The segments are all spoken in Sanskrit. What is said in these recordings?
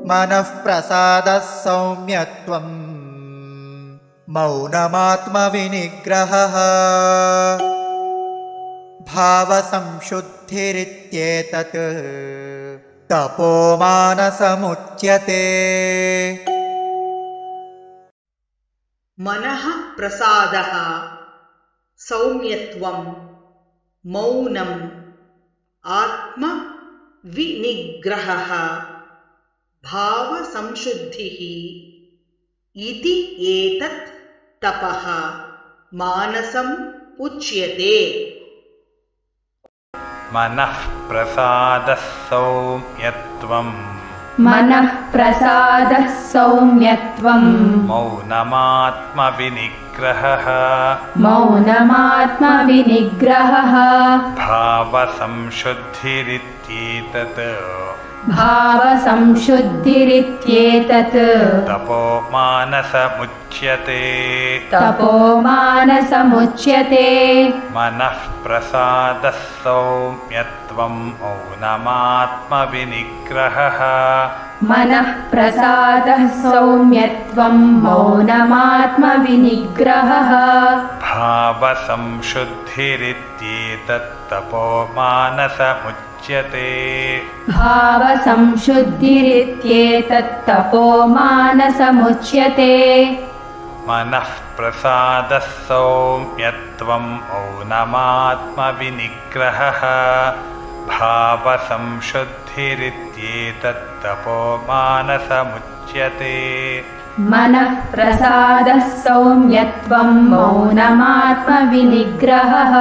मनः प्रसादः सौम्यत्वं मौनमात्मविनिग्रहः भावसंशुद्धिरित्येतत् तपोमानसमुच्यते। मनः प्रसादः सौम्यत्वं मौनम् आत्मविनिग्रहः भावसंशुद्धिः इति एतत् तपः मानसम् उच्यते। मनः प्रसादः सौम्यत्वं मनः प्रसादः सौम्यत्वं मौनमात्मविनिग्रहः मौनमात्मविनिग्रहः भावसंशुद्धिरित्येतत् भावसंशुद्धिरित्येतत् तपोमानसमुच्यते। तपोमानसमुच्यते। मनः प्रसादः सौम्यत्वं मौनमात्मविनिग्रहः मनः प्रसादः सौम्यत्वं मौनमात्मविनिग्रहः भावसंशुद्धिरित्येतत् तपोमानसमुच्यते। भावसंशुद्धिरित्येतत् तपोमानसमुच्यते। मनः प्रसादः सौम्यत्वं मौनमात्मविनिग्रहः भावसंशुद्धिरित्येतत् तपोमानसमुच्यते। मनः प्रसादः सौम्यत्वं मौनमात्मविनिग्रहः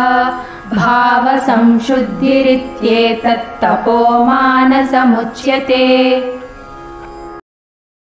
भावसंशुद्धिरित्येतत् तपोमानसमुच्यते।